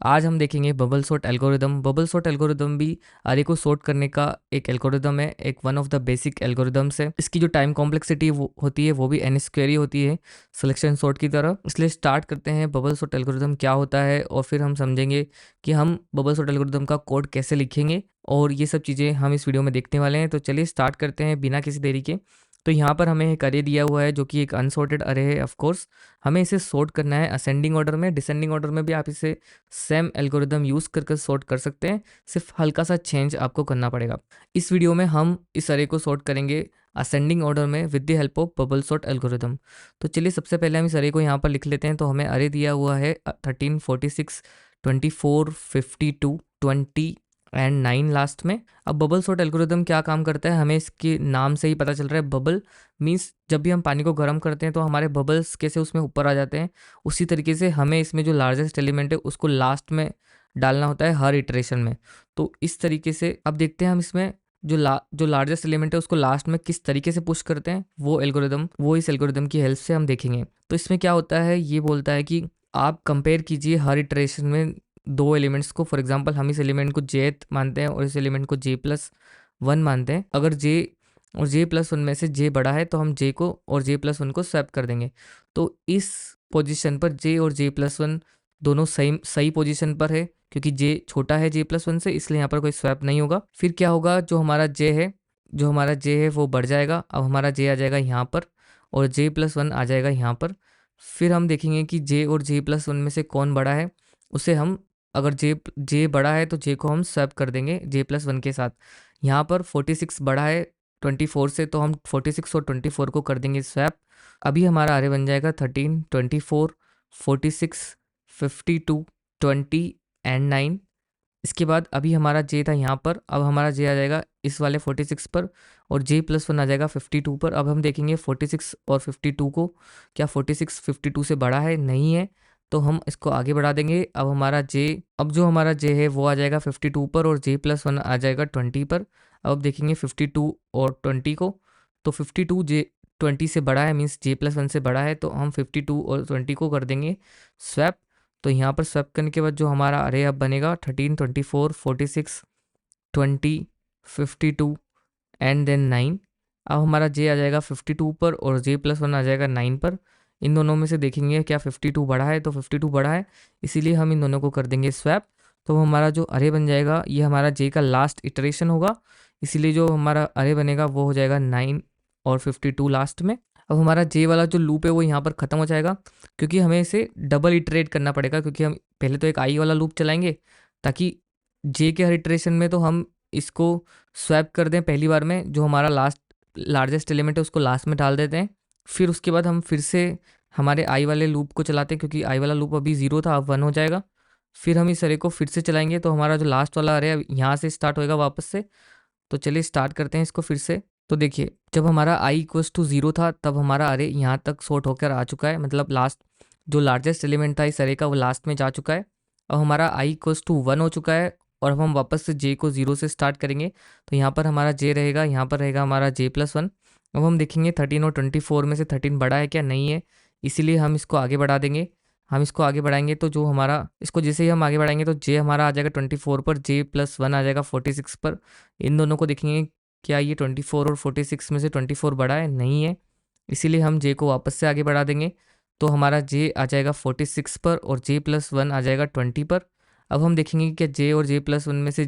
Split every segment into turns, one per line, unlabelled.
आज हम देखेंगे bubble sort algorithm. Bubble sort algorithm भी अरे को सॉर्ट करने का एक एल्गोरिदम है, एक one of the basic algorithms है। इसकी जो टाइम कॉम्प्लेक्सिटी होती है वो भी एन स्क्वेयर ही होती है सिलेक्शन सॉर्ट की तरह। इसलिए स्टार्ट करते हैं बबल सॉर्ट एल्गोरिदम क्या होता है, और फिर हम समझेंगे कि हम बबल सॉर्ट एल्गोरिदम का कोड कैसे लिखेंगे, और ये सब चीज़ें हम इस वीडियो में देखने वाले हैं। तो चलिए स्टार्ट करते हैं बिना किसी देरी के। तो यहाँ पर हमें एक अरे दिया हुआ है जो कि एक अनसॉर्टेड अरे है। ऑफ कोर्स हमें इसे सॉर्ट करना है असेंडिंग ऑर्डर में, डिसेंडिंग ऑर्डर में भी आप इसे सेम एल्गोरिदम यूज़ कर सॉर्ट कर सकते हैं, सिर्फ हल्का सा चेंज आपको करना पड़ेगा। इस वीडियो में हम इस अरे को सॉर्ट करेंगे असेंडिंग ऑर्डर में with the help of bubble sort algorithm. तो चलिए सबसे पहले हम इस अरे को यहाँ पर लिख लेते हैं। तो हमें अरे दिया हुआ है 13, 46, 24, 52, 20 एंड 9 लास्ट में। अब बबल सॉर्ट एल्गोरिदम क्या काम करता है, हमें इसके नाम से ही पता चल रहा है। बबल मीन्स जब भी हम पानी को गर्म करते हैं तो हमारे बबल्स कैसे उसमें ऊपर आ जाते हैं, उसी तरीके से हमें इसमें जो लार्जेस्ट एलिमेंट है उसको लास्ट में डालना होता है हर इटरेशन में। तो इस तरीके से अब देखते हैं हम इसमें जो लार्जेस्ट एलिमेंट है उसको लास्ट में किस तरीके से पुश करते हैं, वो इस एल्गोरिदम की हेल्प से हम देखेंगे। तो इसमें क्या होता है, ये बोलता है कि आप कंपेयर कीजिए हर इटरेशन में दो एलिमेंट्स को। फॉर एग्जांपल हम इस एलिमेंट को जेथ मानते हैं और इस एलिमेंट को J+1 मानते हैं। अगर J और J+1 में से J बड़ा है तो हम J को और J+1 को स्वैप कर देंगे। तो इस पोजीशन पर J और J+1 दोनों सही पोजीशन पर है, क्योंकि J छोटा है J+1 से, इसलिए यहाँ पर कोई स्वैप नहीं होगा। फिर क्या होगा, जो हमारा J है वो बढ़ जाएगा। अब हमारा J आ जाएगा यहाँ पर और J+1 आ जाएगा यहाँ पर। फिर हम देखेंगे कि J और J+1 में से कौन बड़ा है, उसे हम अगर J बड़ा है तो J को हम स्वैप कर देंगे J+1 के साथ। यहाँ पर 46 बड़ा है 24 से, तो हम 46 और 24 को कर देंगे स्वैप। अभी हमारा अरे बन जाएगा 13, 24, 46, 52, 20 एंड 9। इसके बाद अभी हमारा J था यहाँ पर, अब हमारा J आ जाएगा इस वाले 46 पर और J+1 आ जाएगा 52 पर। अब हम देखेंगे 46 और 52 को, क्या 46 52 से बड़ा है, नहीं है, तो हम इसको आगे बढ़ा देंगे। अब जो हमारा J है वो आ जाएगा 52 पर और J+1 आ जाएगा 20 पर। अब देखेंगे 52 और 20 को, तो 52 20 से बड़ा है, मीन्स J+1 से बड़ा है, तो हम 52 और 20 को कर देंगे स्वैप। तो यहाँ पर स्वैप करने के बाद जो हमारा अरे अब बनेगा 13, 24, 46, 20, 52 एंड देन 9। अब हमारा J आ जाएगा 52 पर और J+1 आ जाएगा 9 पर। इन दोनों में से देखेंगे क्या 52 बड़ा है, तो 52 बड़ा है, इसीलिए हम इन दोनों को कर देंगे स्वैप। तो हमारा जो अरे बन जाएगा ये हमारा J का लास्ट इटरेशन होगा, इसीलिए जो हमारा अरे बनेगा वो हो जाएगा 9 और 52 लास्ट में। अब हमारा J वाला जो लूप है वो यहाँ पर ख़त्म हो जाएगा, क्योंकि हमें इसे डबल इटरेट करना पड़ेगा, क्योंकि हम पहले तो एक आई वाला लूप चलाएंगे ताकि J के हर इटरेशन में तो हम इसको स्वैप कर दें पहली बार में, जो हमारा लार्जेस्ट एलिमेंट है उसको लास्ट में डाल देते हैं। फिर उसके बाद हम फिर से हमारे आई वाले लूप को चलाते हैं, क्योंकि आई वाला लूप अभी 0 था, अब 1 हो जाएगा। फिर हम इस अरे को फिर से चलाएंगे, तो हमारा जो लास्ट वाला अरे यहाँ से स्टार्ट होएगा वापस से। तो चलिए स्टार्ट करते हैं इसको फिर से। तो देखिए जब हमारा i=0 था तब हमारा अरे यहाँ तक सॉर्ट होकर आ चुका है, मतलब जो लार्जेस्ट एलिमेंट था इस अरे का वो लास्ट में जा चुका है। अब हमारा i=1 हो चुका है और अब हम वापस से J को 0 से स्टार्ट करेंगे। तो यहाँ पर हमारा J रहेगा, यहाँ पर रहेगा हमारा J+1। अब हम देखेंगे 13 और 24 में से 13 बड़ा है क्या, नहीं है, इसीलिए हम इसको आगे बढ़ा देंगे। हम इसको आगे बढ़ाएंगे तो जो हमारा इसको जैसे ही हम आगे बढ़ाएंगे तो J हमारा आ जाएगा 24 पर, J+1 आ जाएगा 46 पर। इन दोनों को देखेंगे क्या ये 24 और 46 में से 24 बड़ा है, नहीं है, इसीलिए हम J को वापस से आगे बढ़ा देंगे। तो हमारा J आ जाएगा 46 पर और J+1 आ जाएगा 20 पर। अब हम देखेंगे कि J और J+1 में से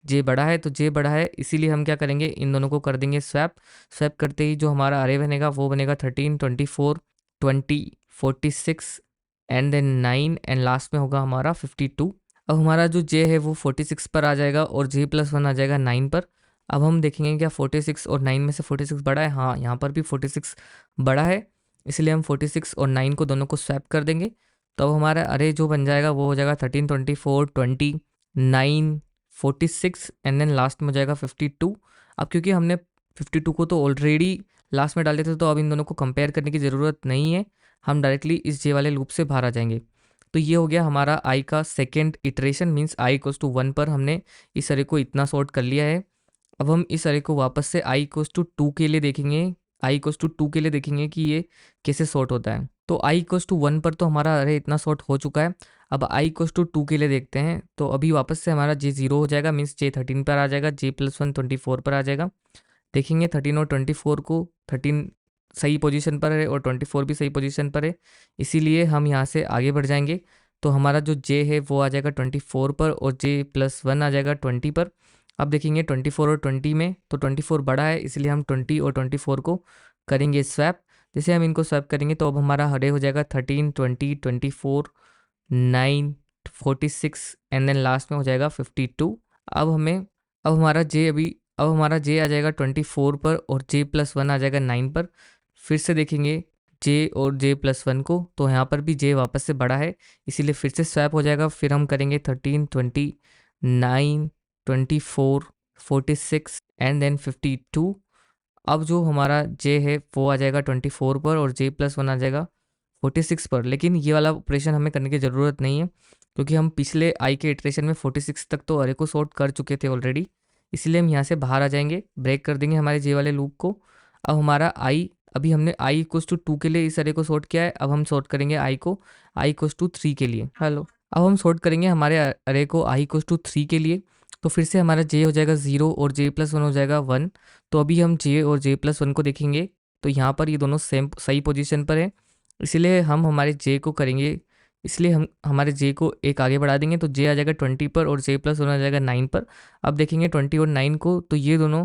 J बड़ा है, तो J बड़ा है, इसीलिए हम क्या करेंगे, इन दोनों को कर देंगे स्वैप। स्वैप करते ही जो हमारा अरे बनेगा वो बनेगा 13, 24, 20, 46 एंड देन 9 एंड लास्ट में होगा हमारा 52। अब हमारा जो J है वो 46 पर आ जाएगा और J+1 आ जाएगा 9 पर। अब हम देखेंगे क्या 46 और 9 में से 46 बड़ा है, हाँ यहाँ पर भी 46 बड़ा है, इसलिए हम 46 और 9 को दोनों को स्वैप कर देंगे। तो अब हमारा अरे जो बन जाएगा वो हो जाएगा 13, 24, 20, 9, 46 एंड देन लास्ट में हो जाएगा 52। अब क्योंकि हमने 52 को तो ऑलरेडी लास्ट में डाल दिया था, तो अब इन दोनों को कंपेयर करने की ज़रूरत नहीं है, हम डायरेक्टली इस J वाले लूप से बाहर आ जाएंगे। तो ये हो गया हमारा I का सेकेंड इटरेशन, मीन्स i=1 पर हमने इस अरे को इतना सॉर्ट कर लिया है। अब हम इस अरे को वापस से i=2 के लिए देखेंगे, i=2 के लिए देखेंगे कि ये कैसे सॉर्ट होता है। तो i इक्वल्स टू 1 पर तो हमारा अरे इतना सॉर्ट हो चुका है। अब i इक्वल्स टू 2 के लिए देखते हैं, तो अभी वापस से हमारा j 0 हो जाएगा, मीन्स j 13 पर आ जाएगा, j प्लस 1 24 पर आ जाएगा। देखेंगे 13 और 24 को, 13 सही पोजीशन पर है और 24 भी सही पोजीशन पर है, इसीलिए हम यहाँ से आगे बढ़ जाएंगे। तो हमारा जो j है वो आ जाएगा 24 पर और j प्लस 1 आ जाएगा 20 पर। अब देखेंगे 24 और 20 में, तो 24 बड़ा है, इसलिए हम 20 और 24 को करेंगे स्वैप। जैसे हम इनको स्वैप करेंगे तो अब हमारा हरे हो जाएगा 13, 20, 24, 9, 46 एंड देन लास्ट में हो जाएगा 52। अब हमें अब हमारा जे अभी अब हमारा जे आ जाएगा 24 पर और जे प्लस 1 आ जाएगा 9 पर। फिर से देखेंगे जे और जे प्लस 1 को, तो यहाँ पर भी जे वापस से बड़ा है, इसीलिए फिर से स्वैप हो जाएगा। फिर हम करेंगे 13, 20, 9, 24, 46 एंड देन 52। अब जो हमारा जे है वो आ जाएगा 24 पर और जे प्लस 1 आ जाएगा 46 पर। लेकिन ये वाला ऑपरेशन हमें करने की ज़रूरत नहीं है, क्योंकि हम पिछले आई के इटरेशन में 46 तक तो अरे को सॉर्ट कर चुके थे ऑलरेडी, इसलिए हम यहाँ से बाहर आ जाएंगे, ब्रेक कर देंगे हमारे जे वाले लूप को। अब हमारा आई, अभी हमने आई इक्वस टू 2 के लिए इस अरे को सॉर्ट किया है, अब हम सॉर्ट करेंगे आई को आई इक्वस टू 3 के लिए। हेलो, अब हम सॉर्ट करेंगे हमारे अरे को आई इक्वस टू 3 के लिए, तो फिर से हमारा जे हो जाएगा 0 और जे प्लस 1 हो जाएगा 1। तो अभी हम जे और जे प्लस 1 को देखेंगे, तो यहाँ पर ये दोनों सेम सही पोजीशन पर है, इसीलिए हम हमारे जे को करेंगे, इसलिए हम हमारे जे को एक आगे बढ़ा देंगे, तो जे आ जाएगा 20 पर और जे प्लस 1 आ जाएगा 9 पर। अब देखेंगे 20 और 9 को, तो ये दोनों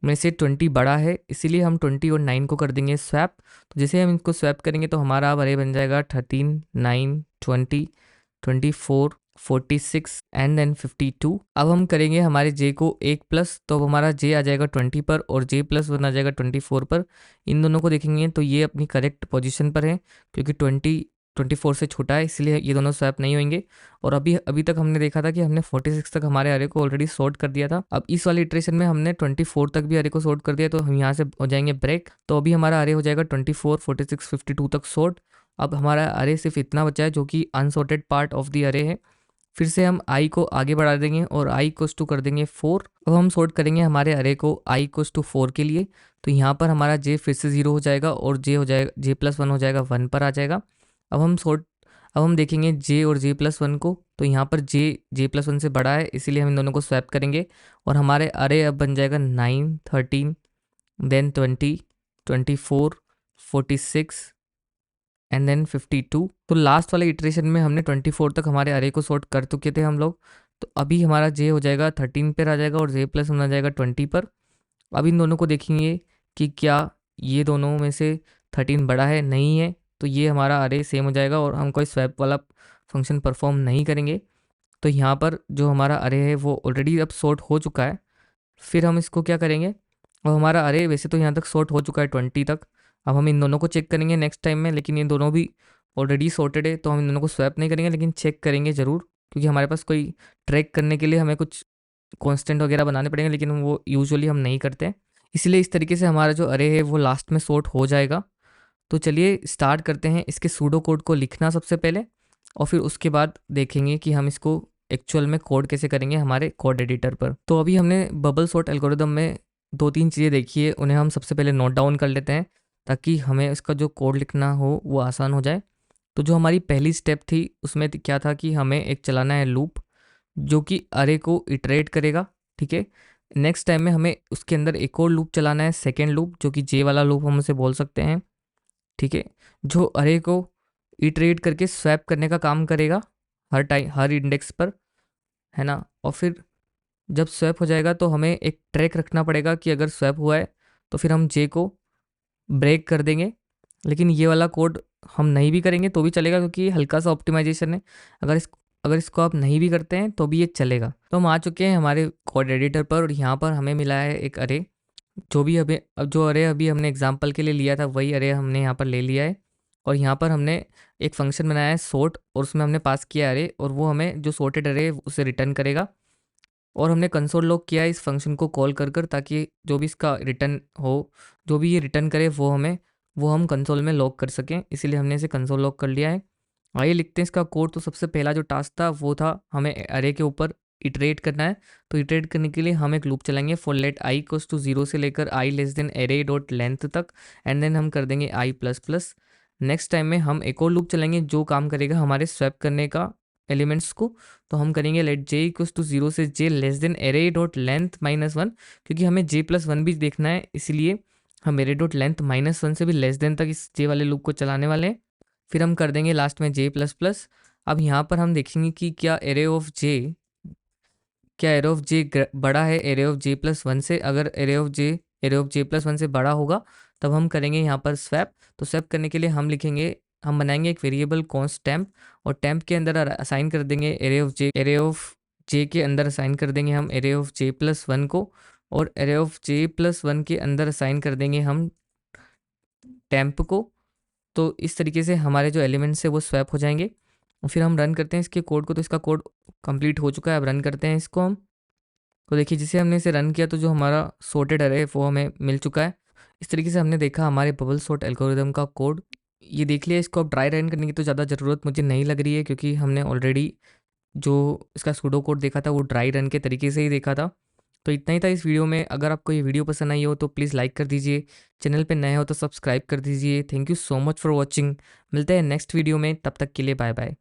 में से 20 बड़ा है, इसीलिए हम 20 और 9 को कर देंगे स्वैप। तो जैसे हम इनको स्वैप करेंगे तो हमारा अब अरे बन जाएगा 13, 9, 20, 24, 46 एंड देन 52। अब हम करेंगे हमारे जे को एक प्लस, तो अब हमारा जे आ जाएगा 20 पर और जे प्लस 1 आ जाएगा 24 पर। इन दोनों को देखेंगे तो ये अपनी करेक्ट पोजीशन पर है, क्योंकि 24 से छोटा है, इसलिए ये दोनों स्वैप नहीं होंगे। और अभी अभी तक हमने देखा था कि हमने 46 तक हमारे अरे को ऑलरेडी सॉर्ट कर दिया था। अब इस वाले इटरेशन में हमने 24 तक भी अरे को सॉर्ट कर दिया, तो हम यहाँ से हो जाएंगे ब्रेक। तो अभी हमारा अरे हो जाएगा 24, 46, 52 तक सॉर्ट। अब हमारा अरे सिर्फ इतना बचा है जो कि अनसॉर्टेड पार्ट ऑफ द अरे है। फिर से हम आई को आगे बढ़ा देंगे और आई इक्वस टू कर देंगे 4। अब हम सॉर्ट करेंगे हमारे अरे को आई इक्वस टू 4 के लिए, तो यहाँ पर हमारा जे फिर से 0 हो जाएगा और जे हो जाएगा जे प्लस 1 हो जाएगा 1 पर आ जाएगा। अब हम देखेंगे जे और जे प्लस 1 को, तो यहाँ पर जे प्लस 1 से बड़ा है, इसीलिए हम इन दोनों को स्वैप करेंगे और हमारे अरे अब बन जाएगा 9, 13, देन 20, 24, 46 एंड देन 52। तो लास्ट वाले इटरेशन में हमने 24 तक हमारे अरे को सॉर्ट कर चुके थे हम लोग। तो अभी हमारा जे हो जाएगा 13 पर आ जाएगा और जे प्लस 1 आ जाएगा 20 पर। अब इन दोनों को देखेंगे कि क्या ये दोनों में से 13 बड़ा है, नहीं है, तो ये हमारा अरे सेम हो जाएगा और हम कोई स्वैप वाला फंक्शन परफॉर्म नहीं करेंगे। तो यहाँ पर जो हमारा अरे है वो ऑलरेडी अब सॉर्ट हो चुका है। फिर हम इसको क्या करेंगे, अब हमारा अरे वैसे तो यहाँ तक सॉर्ट हो चुका है 20 तक। अब हम इन दोनों को चेक करेंगे नेक्स्ट टाइम में, लेकिन ये दोनों भी ऑलरेडी सॉर्टेड है, तो हम इन दोनों को स्वैप नहीं करेंगे, लेकिन चेक करेंगे ज़रूर, क्योंकि हमारे पास कोई ट्रैक करने के लिए हमें कुछ कांस्टेंट वगैरह बनाने पड़ेंगे, लेकिन वो यूजुअली हम नहीं करते हैं। इसलिए इस तरीके से हमारा जो अरे है वो लास्ट में सॉर्ट हो जाएगा। तो चलिए स्टार्ट करते हैं इसके सूडो कोड को लिखना सबसे पहले, और फिर उसके बाद देखेंगे कि हम इसको एक्चुअल में कोड कैसे करेंगे हमारे कोड एडिटर पर। तो अभी हमने बबल सॉर्ट एल्गोरिदम में 2-3 चीज़ें देखी है, उन्हें हम सबसे पहले नोट डाउन कर लेते हैं ताकि हमें इसका जो कोड लिखना हो वो आसान हो जाए। तो जो हमारी पहली स्टेप थी उसमें क्या था कि हमें एक चलाना है लूप जो कि अरे को इटरेट करेगा, ठीक है। नेक्स्ट टाइम में हमें उसके अंदर एक और लूप चलाना है, सेकेंड लूप, जो कि जे वाला लूप हम उसे बोल सकते हैं, ठीक है, जो अरे को इटरेट करके स्वैप करने का काम करेगा हर टाइम हर इंडेक्स पर, है ना। और फिर जब स्वैप हो जाएगा तो हमें एक ट्रैक रखना पड़ेगा कि अगर स्वैप हुआ है तो फिर हम जे को ब्रेक कर देंगे। लेकिन ये वाला कोड हम नहीं भी करेंगे तो भी चलेगा, क्योंकि ये हल्का सा ऑप्टिमाइजेशन है। अगर इसको आप नहीं भी करते हैं तो भी ये चलेगा। तो हम आ चुके हैं हमारे कोड एडिटर पर और यहाँ पर हमें मिला है एक अरे, जो भी अभी अब जो अरे अभी हमने एग्जांपल के लिए लिया था वही अरे हमने यहाँ पर ले लिया है। और यहाँ पर हमने एक फंक्शन बनाया है सॉर्ट, और उसमें हमने पास किया अरे, और वो हमें जो सॉर्टेड अरे है उसे रिटर्न करेगा। और हमने कंसोल लॉग किया है इस फंक्शन को कॉल कर ताकि जो भी इसका रिटर्न हो, जो भी ये रिटर्न करे वो हम कंसोल में लॉग कर सकें, इसीलिए हमने इसे कंसोल लॉग कर लिया है। आइए लिखते हैं इसका कोड। तो सबसे पहला जो टास्क था वो था हमें अरे के ऊपर इटरेट करना है। तो इटरेट करने के लिए हम एक लूप चलाएंगे for let I equals to 0 से लेकर I less than array dot length तक, एंड देन हम कर देंगे I plus plus. Next time में हम एक और लूप चलाएंगे जो काम करेगा हमारे स्वैप करने का एलिमेंट्स को। तो हम करेंगे लेट जे इक्वल्स टू 0 से J less than array dot length -1, क्योंकि हमें j+1 भी देखना है, इसलिए हम एरे डॉट लेंथ -1 से भी लेस देन तक इस जे वाले लूप को चलाने वाले हैं। फिर हम कर देंगे लास्ट में j++। अब यहाँ पर हम देखेंगे कि क्या एरे ऑफ जे बड़ा है एरे ऑफ j+1 से। अगर एरे ऑफ j+1 से बड़ा होगा तब हम करेंगे यहाँ पर स्वैप। तो स्वैप करने के लिए हम बनाएंगे एक वेरिएबल कॉन्स्ट टेम्प, और टेम्प के अंदर असाइन कर देंगे एरे ऑफ जे के अंदर असाइन कर देंगे हम एरे ऑफ j+1 को, और एरे ऑफ j+1 के अंदर असाइन कर देंगे हम टेम्प को। तो इस तरीके से हमारे जो एलिमेंट्स है वो स्वैप हो जाएंगे। और फिर हम रन करते हैं इसके कोड को, तो इसका कोड कंप्लीट हो चुका है। अब रन करते हैं इसको हम। तो देखिए जिसे हमने इसे रन किया तो जो हमारा सॉर्टेड अरे है वो हमें मिल चुका है। इस तरीके से हमने देखा हमारे बबल सॉर्ट एल्गोरिदम का कोड। ये देख लिया। इसको अब ड्राई रन करने की तो ज़्यादा ज़रूरत मुझे नहीं लग रही है, क्योंकि हमने ऑलरेडी जो इसका सूडो कोड देखा था वो ड्राई रन के तरीके से ही देखा था। तो इतना ही था इस वीडियो में। अगर आपको ये वीडियो पसंद आई हो तो प्लीज़ लाइक कर दीजिए, चैनल पे नए हो तो सब्सक्राइब कर दीजिए। Thank you so much for watching. मिलते हैं नेक्स्ट वीडियो में, तब तक के लिए बाय बाय।